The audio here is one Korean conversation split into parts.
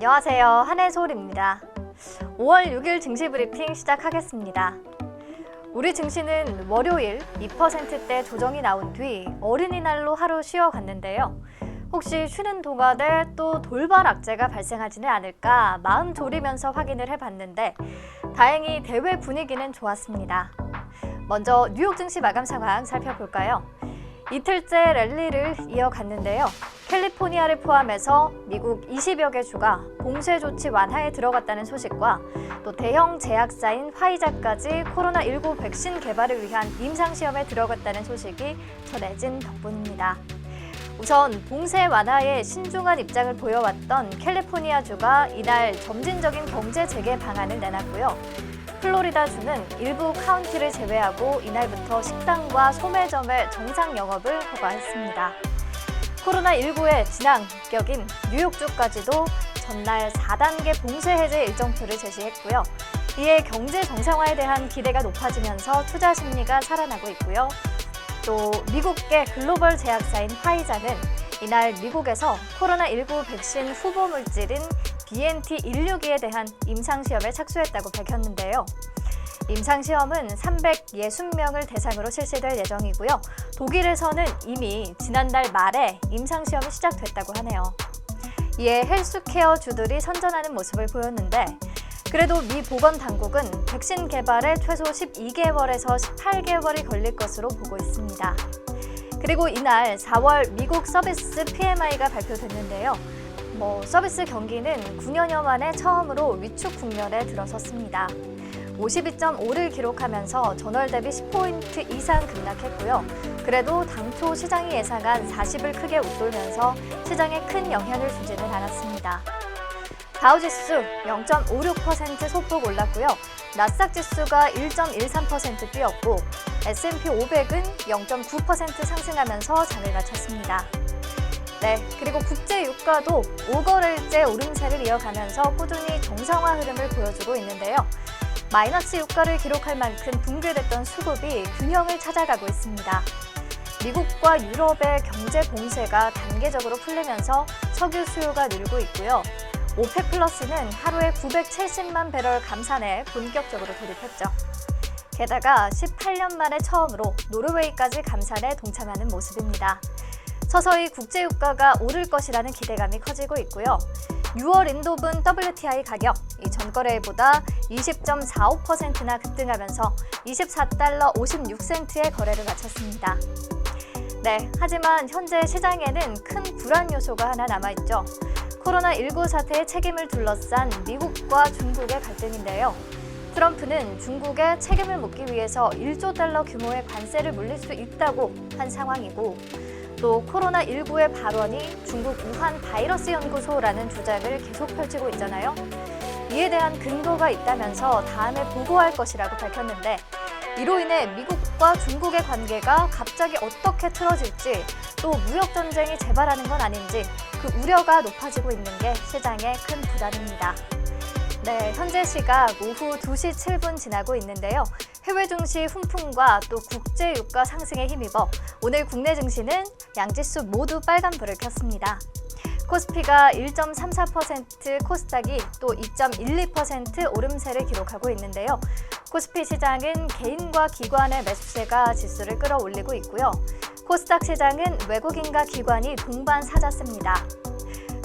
안녕하세요. 한혜솔입니다. 5월 6일 증시 브리핑 시작하겠습니다. 우리 증시는 월요일 2%대 조정이 나온 뒤 어린이날로 하루 쉬어갔는데요. 혹시 쉬는 동안에 또 돌발 악재가 발생하지는 않을까 마음 졸이면서 확인을 해봤는데 다행히 대외 분위기는 좋았습니다. 먼저 뉴욕 증시 마감 상황 살펴볼까요? 이틀째 랠리를 이어갔는데요. 캘리포니아를 포함해서 미국 20여 개 주가 봉쇄 조치 완화에 들어갔다는 소식과 또 대형 제약사인 화이자까지 코로나19 백신 개발을 위한 임상시험에 들어갔다는 소식이 전해진 덕분입니다. 우선 봉쇄 완화에 신중한 입장을 보여왔던 캘리포니아주가 이날 점진적인 경제 재개 방안을 내놨고요. 플로리다주는 일부 카운티를 제외하고 이날부터 식당과 소매점의 정상 영업을 허가했습니다. 코로나19의 진앙격인 뉴욕주까지도 전날 4단계 봉쇄 해제 일정표를 제시했고요. 이에 경제 정상화에 대한 기대가 높아지면서 투자 심리가 살아나고 있고요. 또 미국계 글로벌 제약사인 화이자는 이날 미국에서 코로나19 백신 후보 물질인 BNT162에 대한 임상시험에 착수했다고 밝혔는데요. 임상시험은 360명을 대상으로 실시될 예정이고요. 독일에서는 이미 지난달 말에 임상시험이 시작됐다고 하네요. 이에 헬스케어 주들이 선전하는 모습을 보였는데 그래도 미 보건당국은 백신 개발에 최소 12개월에서 18개월이 걸릴 것으로 보고 있습니다. 그리고 이날 4월 미국 서비스 PMI가 발표됐는데요. 서비스 경기는 9년여 만에 처음으로 위축 국면에 들어섰습니다. 52.5를 기록하면서 전월 대비 10포인트 이상 급락했고요. 그래도 당초 시장이 예상한 40을 크게 웃돌면서 시장에 큰 영향을 주지는 않았습니다. 다우지수 0.56% 소폭 올랐고요. 나스닥 지수가 1.13% 뛰었고 S&P 500은 0.9% 상승하면서 장을 마쳤습니다. 그리고 국제 유가도 5거래일째 오름세를 이어가면서 꾸준히 정상화 흐름을 보여주고 있는데요. 마이너스 유가를 기록할 만큼 붕괴됐던 수급이 균형을 찾아가고 있습니다. 미국과 유럽의 경제 봉쇄가 단계적으로 풀리면서 석유 수요가 늘고 있고요. 오펙 플러스는 하루에 970만 배럴 감산에 본격적으로 돌입했죠. 게다가 18년 만에 처음으로 노르웨이까지 감산에 동참하는 모습입니다. 서서히 국제유가가 오를 것이라는 기대감이 커지고 있고요. 6월 인도분 WTI 가격 전거래일보다 20.45%나 급등하면서 24달러 56센트의 거래를 마쳤습니다. 하지만 현재 시장에는 큰 불안 요소가 하나 남아있죠. 코로나19 사태의 책임을 둘러싼 미국과 중국의 갈등인데요. 트럼프는 중국에 책임을 묻기 위해서 1조 달러 규모의 관세를 물릴 수 있다고 한 상황이고 또 코로나19의 발원이 중국 우한 바이러스 연구소라는 주장을 계속 펼치고 있잖아요. 이에 대한 근거가 있다면서 다음에 보고할 것이라고 밝혔는데 이로 인해 미국과 중국의 관계가 갑자기 어떻게 틀어질지 또 무역전쟁이 재발하는 건 아닌지 그 우려가 높아지고 있는 게 시장의 큰 부담입니다. 현재 시각 오후 2시 7분 지나고 있는데요. 해외 증시 훈풍과 또 국제 유가 상승에 힘입어 오늘 국내 증시는 양지수 모두 빨간불을 켰습니다. 코스피가 1.34%, 코스닥이 또 2.12% 오름세를 기록하고 있는데요. 코스피 시장은 개인과 기관의 매수세가 지수를 끌어올리고 있고요. 코스닥 시장은 외국인과 기관이 동반 사자세입니다.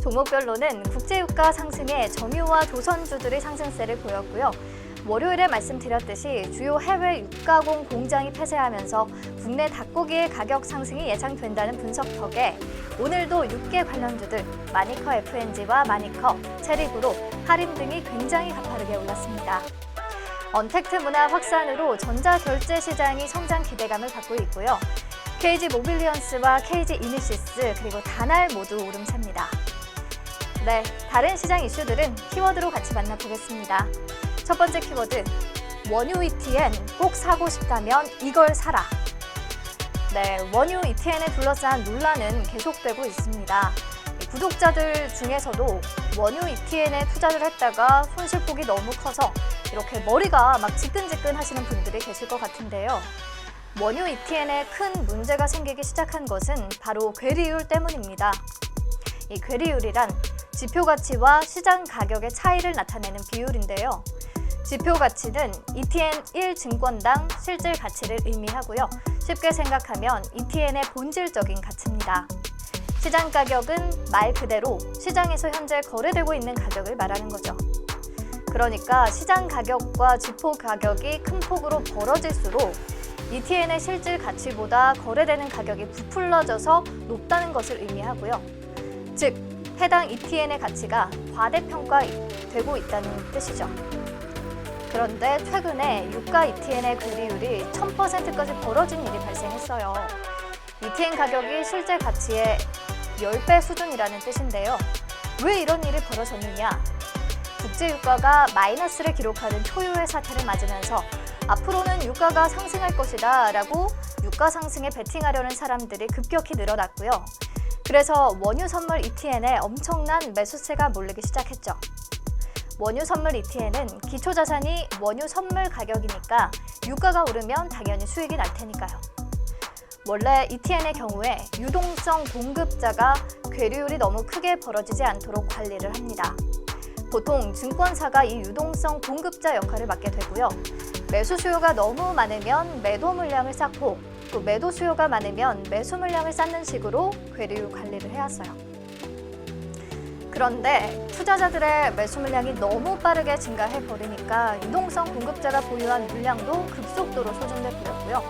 종목별로는 국제유가 상승에 점유와 조선주들이 상승세를 보였고요. 월요일에 말씀드렸듯이 주요 해외 육가공 공장이 폐쇄하면서 국내 닭고기의 가격 상승이 예상된다는 분석 덕에 오늘도 육계 관련주들 마니커 F&G와 마니커, 체리그룹, 할인 등이 굉장히 가파르게 올랐습니다. 언택트 문화 확산으로 전자결제 시장이 성장 기대감을 받고 있고요. KG 모빌리언스와 KG 이니시스 그리고 다날 모두 오름세입니다. 다른 시장 이슈들은 키워드로 같이 만나보겠습니다. 첫 번째 키워드, 원유 ETN 꼭 사고 싶다면 이걸 사라. 원유 ETN에 둘러싼 논란은 계속되고 있습니다. 구독자들 중에서도 원유 ETN에 투자를 했다가 손실폭이 너무 커서 이렇게 머리가 막 지끈지끈 하시는 분들이 계실 것 같은데요. 원유 ETN에 큰 문제가 생기기 시작한 것은 바로 괴리율 때문입니다. 이 괴리율이란 지표 가치와 시장 가격의 차이를 나타내는 비율인데요. 지표 가치는 ETN 1증권당 실질 가치를 의미하고요. 쉽게 생각하면 ETN의 본질적인 가치입니다. 시장 가격은 말 그대로 시장에서 현재 거래되고 있는 가격을 말하는 거죠. 그러니까 시장 가격과 지표 가격이 큰 폭으로 벌어질수록 ETN의 실질 가치보다 거래되는 가격이 부풀려져서 높다는 것을 의미하고요. 즉, 해당 ETN의 가치가 과대평가되고 있다는 뜻이죠. 그런데 최근에 유가 ETN의 괴리율이 1000%까지 벌어진 일이 발생했어요. ETN 가격이 실제 가치의 10배 수준이라는 뜻인데요. 왜 이런 일이 벌어졌느냐? 국제유가가 마이너스를 기록하는 초유의 사태를 맞으면서 앞으로는 유가가 상승할 것이다 라고 유가 상승에 베팅하려는 사람들이 급격히 늘어났고요. 그래서 원유 선물 ETN에 엄청난 매수세가 몰리기 시작했죠. 원유 선물 ETN은 기초자산이 원유 선물 가격이니까 유가가 오르면 당연히 수익이 날 테니까요. 원래 ETN의 경우에 유동성 공급자가 괴리율이 너무 크게 벌어지지 않도록 관리를 합니다. 보통 증권사가 이 유동성 공급자 역할을 맡게 되고요. 매수 수요가 너무 많으면 매도 물량을 쌓고 또 매도 수요가 많으면 매수 물량을 쌓는 식으로 괴리율 관리를 해왔어요. 그런데 투자자들의 매수 물량이 너무 빠르게 증가해버리니까 유동성 공급자가 보유한 물량도 급속도로 소진돼 버렸고요.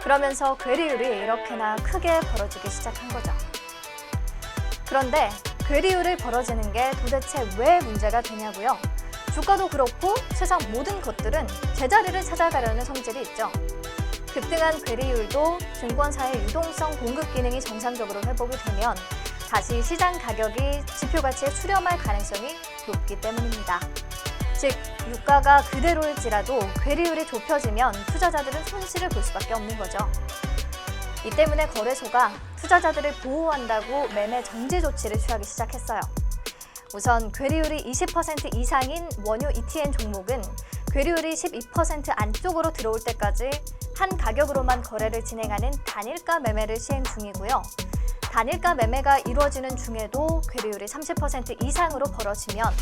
그러면서 괴리율이 이렇게나 크게 벌어지기 시작한 거죠. 그런데 괴리율이 벌어지는 게 도대체 왜 문제가 되냐고요? 주가도 그렇고 세상 모든 것들은 제자리를 찾아가려는 성질이 있죠. 급등한 괴리율도 증권사의 유동성 공급 기능이 정상적으로 회복이 되면 다시 시장 가격이 지표 가치에 수렴할 가능성이 높기 때문입니다. 즉, 유가가 그대로일지라도 괴리율이 좁혀지면 투자자들은 손실을 볼 수밖에 없는 거죠. 이 때문에 거래소가 투자자들을 보호한다고 매매 정지 조치를 취하기 시작했어요. 우선 괴리율이 20% 이상인 원유 ETN 종목은 괴리율이 12% 안쪽으로 들어올 때까지 한 가격으로만 거래를 진행하는 단일가 매매를 시행 중이고요. 단일가 매매가 이루어지는 중에도 괴리율이 30% 이상으로 벌어지면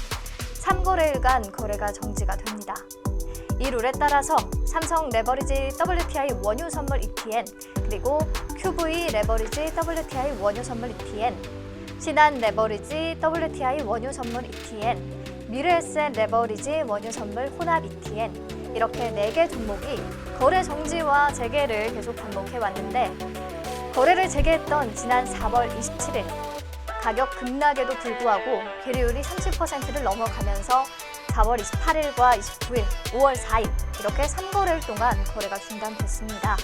3거래일간 거래가 정지가 됩니다. 이 룰에 따라서 삼성 레버리지 WTI 원유 선물 ETN, 그리고 QV 레버리지 WTI 원유 선물 ETN, 신한 레버리지 WTI 원유 선물 ETN, 미래에셋 레버리지 원유 선물 혼합 ETN, 이렇게 4개 종목이 거래 정지와 재개를 계속 반복해 왔는데, 거래를 재개했던 지난 4월 27일 가격 급락에도 불구하고 괴리율이 30%를 넘어가면서 4월 28일과 29일, 5월 4일 이렇게 3거래일 동안 거래가 중단됐습니다.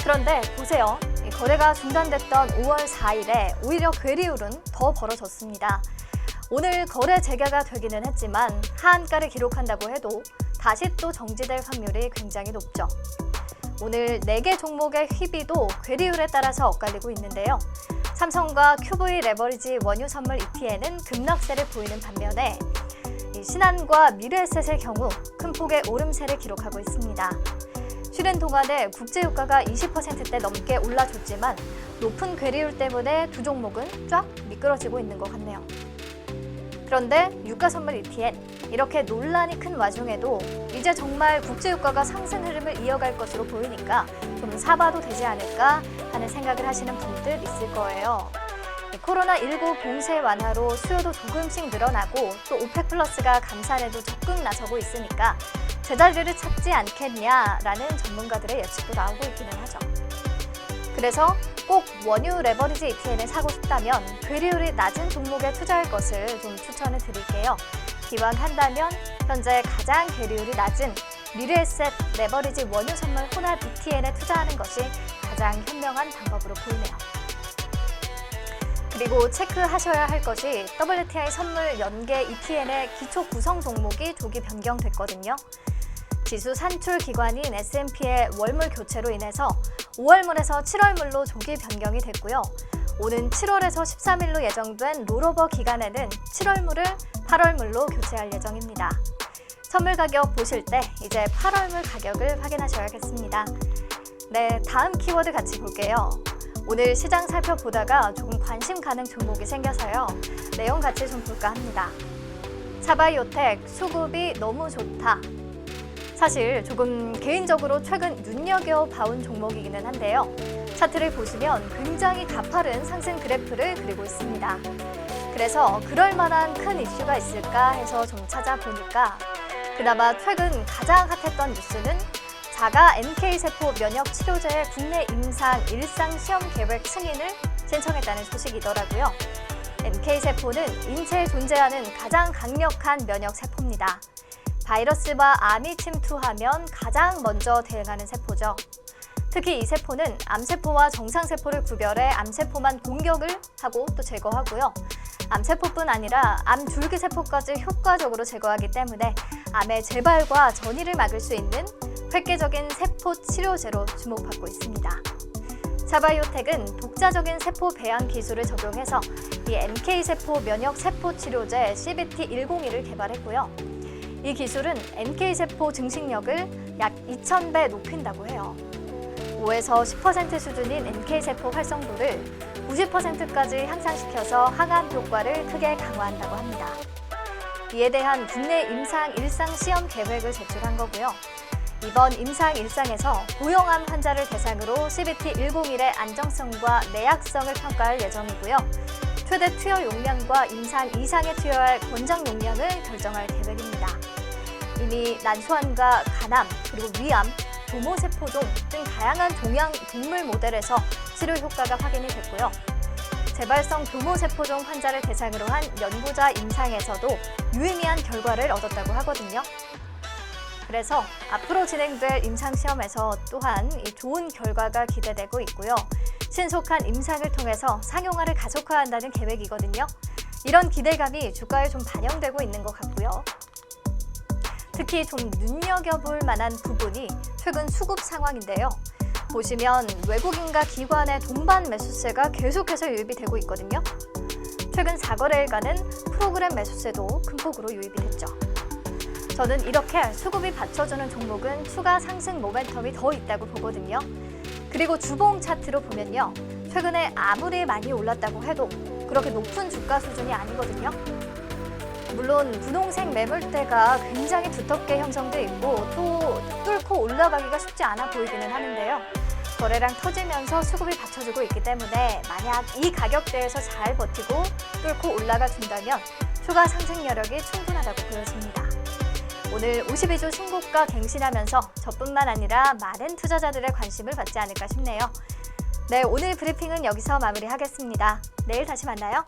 그런데 보세요. 이 거래가 중단됐던 5월 4일에 오히려 괴리율은 더 벌어졌습니다. 오늘 거래 재개가 되기는 했지만 하한가를 기록한다고 해도 다시 또 정지될 확률이 굉장히 높죠. 오늘 4개 종목의 희비도 괴리율에 따라서 엇갈리고 있는데요. 삼성과 QV 레버리지 원유 선물 ETN은 급락세를 보이는 반면에 신한과 미래에셋의 경우 큰 폭의 오름세를 기록하고 있습니다. 쉬는 동안에 국제유가가 20%대 넘게 올라줬지만 높은 괴리율 때문에 두 종목은 쫙 미끄러지고 있는 것 같네요. 그런데 유가 선물 ETN, 이렇게 논란이 큰 와중에도 이제 정말 국제유가가 상승 흐름을 이어갈 것으로 보이니까 좀 사봐도 되지 않을까 하는 생각을 하시는 분들 있을 거예요. 코로나19 봉쇄 완화로 수요도 조금씩 늘어나고 또 오펙 플러스가 감산에도 적극 나서고 있으니까 제자리를 찾지 않겠냐라는 전문가들의 예측도 나오고 있기는 하죠. 그래서 꼭 원유 레버리지 ETN을 사고 싶다면 괴리율이 낮은 종목에 투자할 것을 좀 추천을 드릴게요. 기왕 한다면 현재 가장 괴리율이 낮은 미래에셋 레버리지 원유 선물 혼합 ETN에 투자하는 것이 가장 현명한 방법으로 보이네요. 그리고 체크하셔야 할 것이 WTI 선물 연계 ETN의 기초 구성 종목이 조기 변경됐거든요. 지수 산출 기관인 S&P의 월물 교체로 인해서 5월물에서 7월물로 조기 변경이 됐고요. 오는 7월에서 13일로 예정된 롤오버 기간에는 7월물을 8월물로 교체할 예정입니다. 선물 가격 보실 때 이제 8월물 가격을 확인하셔야겠습니다. 네, 다음 키워드 같이 볼게요. 오늘 시장 살펴보다가 조금 관심 가는 종목이 생겨서요. 내용 같이 좀 볼까 합니다. 차바이오텍 수급이 너무 좋다. 사실 조금 개인적으로 최근 눈여겨봐온 종목이기는 한데요. 차트를 보시면 굉장히 가파른 상승 그래프를 그리고 있습니다. 그래서 그럴 만한 큰 이슈가 있을까 해서 좀 찾아보니까 그나마 최근 가장 핫했던 뉴스는 자가 NK세포 면역 치료제의 국내 임상 일상 시험 계획 승인을 신청했다는 소식이더라고요. NK세포는 인체에 존재하는 가장 강력한 면역 세포입니다. 바이러스와 암이 침투하면 가장 먼저 대응하는 세포죠. 특히 이 세포는 암세포와 정상세포를 구별해 암세포만 공격을 하고 또 제거하고요. 암세포뿐 아니라 암줄기세포까지 효과적으로 제거하기 때문에 암의 재발과 전이를 막을 수 있는 획기적인 세포 치료제로 주목받고 있습니다. 차바이오텍은 독자적인 세포 배양 기술을 적용해서 이 NK세포 면역 세포 치료제 CBT101을 개발했고요. 이 기술은 NK세포 증식력을 약 2000배 높인다고 해요. 5에서 10% 수준인 NK세포 활성도를 90%까지 향상시켜서 항암 효과를 크게 강화한다고 합니다. 이에 대한 국내 임상 일상 시험 계획을 제출한 거고요. 이번 임상 일상에서 고형암 환자를 대상으로 CBT101의 안정성과 내약성을 평가할 예정이고요. 최대 투여 용량과 임상 이상에 투여할 권장 용량을 결정할 계획입니다. 이미 난소암과 간암, 그리고 위암, 교모세포종 등 다양한 동물 모델에서 치료 효과가 확인이 됐고요. 재발성 교모세포종 환자를 대상으로 한 연구자 임상에서도 유의미한 결과를 얻었다고 하거든요. 그래서 앞으로 진행될 임상시험에서 또한 좋은 결과가 기대되고 있고요. 신속한 임상을 통해서 상용화를 가속화한다는 계획이거든요. 이런 기대감이 주가에 좀 반영되고 있는 것 같고요. 특히 좀 눈여겨볼 만한 부분이 최근 수급 상황인데요. 보시면 외국인과 기관의 동반 매수세가 계속해서 유입이 되고 있거든요. 최근 4거래일간은 프로그램 매수세도 큰 폭으로 유입이 됐죠. 저는 이렇게 수급이 받쳐주는 종목은 추가 상승 모멘텀이 더 있다고 보거든요. 그리고 주봉 차트로 보면요. 최근에 아무리 많이 올랐다고 해도 그렇게 높은 주가 수준이 아니거든요. 물론 분홍색 매물대가 굉장히 두텁게 형성돼 있고 또 뚫고 올라가기가 쉽지 않아 보이기는 하는데요. 거래량 터지면서 수급이 받쳐주고 있기 때문에 만약 이 가격대에서 잘 버티고 뚫고 올라가 준다면 추가 상승 여력이 충분하다고 보여집니다. 오늘 52주 신고가 갱신하면서 저뿐만 아니라 많은 투자자들의 관심을 받지 않을까 싶네요. 네, 오늘 브리핑은 여기서 마무리하겠습니다. 내일 다시 만나요.